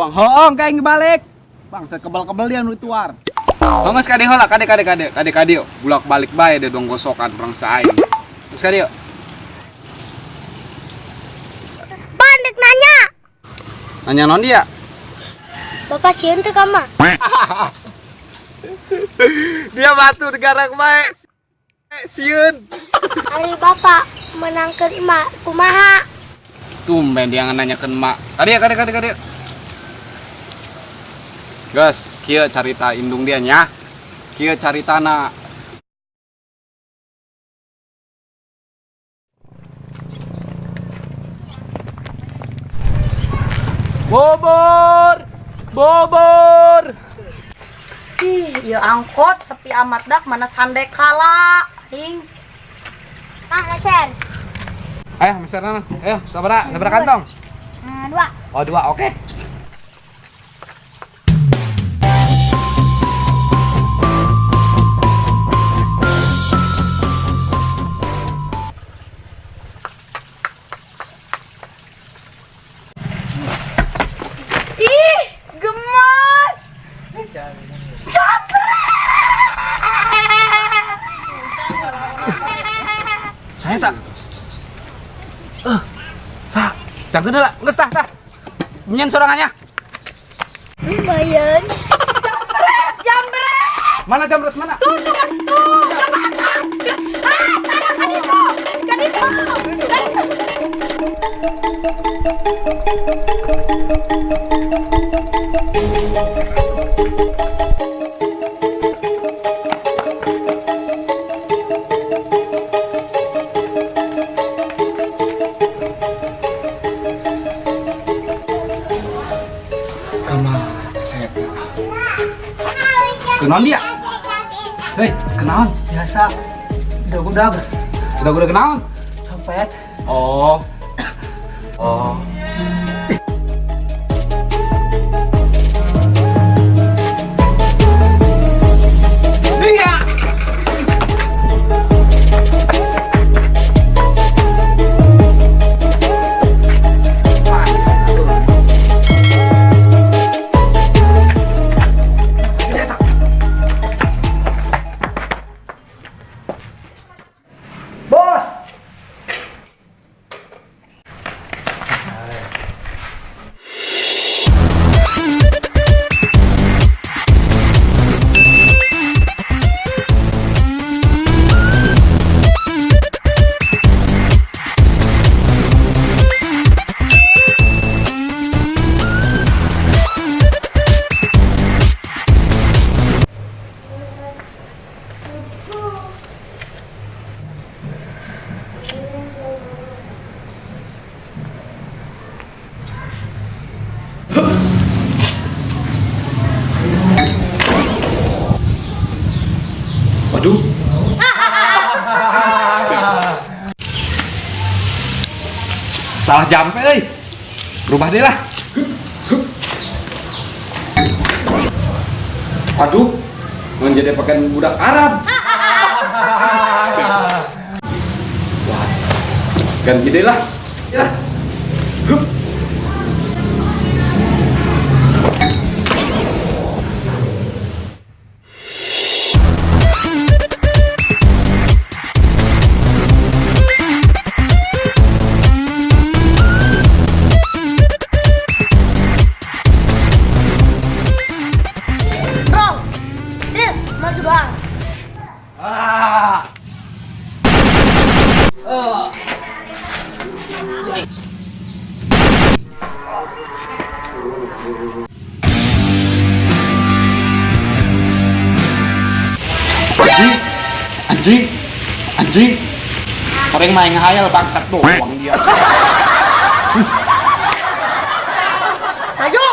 doang. Hoong kayak balik. Bangsa kebal-kebal dia nu tuar. Mas kade heula, kade bulak balik bae deh dong gosokan perang saing. Mas kade yuk. Bandek nanya. Nanya non dia. Bapak sieun teu ka mah? Dia batu negara bae. Sieun. Ari bapak menangkeun emak kumaha? Tumben dia nanyakeun emak. Kade. Gus, kieu carita indung dia nya. Kieu caritana. Bobor. Ih, ya angkot sepi amat dak mana sandek kala. Hing. Meser. Ayo, meserna. Ayo, sabaraha kantong? 2. Oh, 2, oke. Ih, gemes. Saya tak. Jangan lah, geus tah. Nyen sorangannya. Lumayan. Jambret. Mana jambret mana? Tuh. Kan itu. Kamar saya. Kenaon dia? Hei, kenaon? Biasa udah Udah kenaon? copet. Oh. Dia. Bos. Waduh. Salah jampe euy. Rubah deh lah. Waduh. Mun jadi pakai budak Arab. Wah. Ganti deh lah. Yalah. Hup. Bro. Dis, maju bang. Anjing. Orang main ngehayal bangsat doang dia. Maju.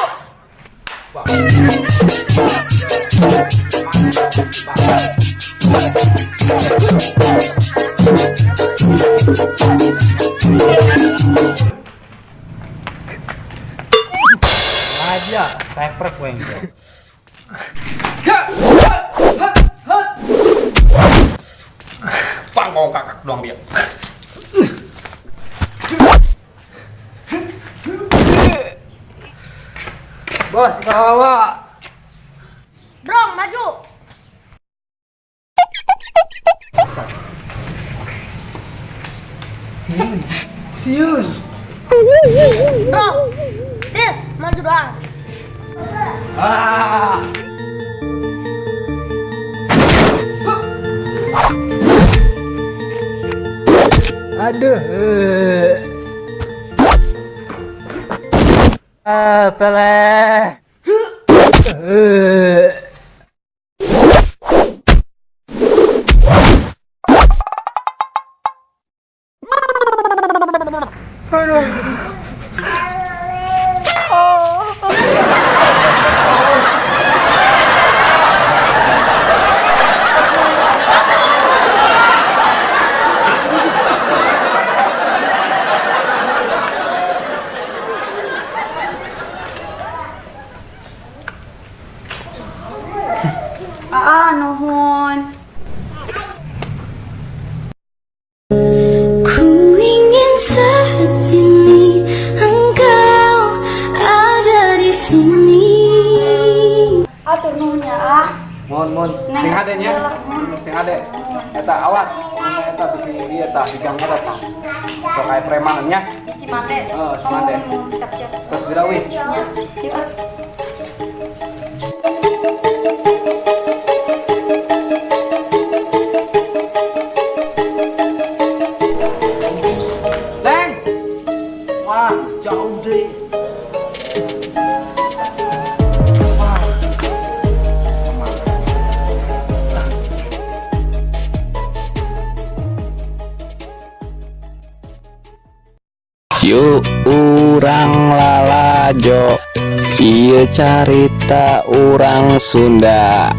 Aja, pepret weng. Pangkong kakak doang dia. Bos, kawa. Brong, maju. Siun. Brong. Dis, maju doang. Ah. Aduh. Apalah. Nuhun. Ku ingin saat ini engkau ada di sini. Atur nuhun ya, ah. Mohon sing hade nya. Sing hade. Eta awas. Eta bisi ieu eta digang eta tah. Sok aya preman nya. Di Cimande. Oh, Cimande. Kamu siap-siap. Terus birawi. Ya, yuk. Ah. Leng. Wah, jauh deh. Yuk urang lalajo ieu carita urang Sunda.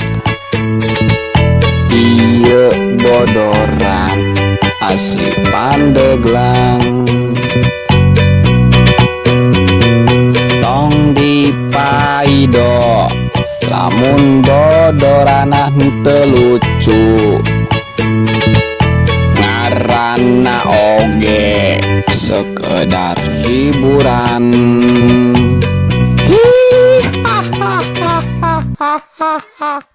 Ieu bodoran asli Pandeglang. Tong dipaido lamun bodoranna henteu lucu. Ngaranna oge sekedar hiburan. Hi ha ha ha ha ha ha.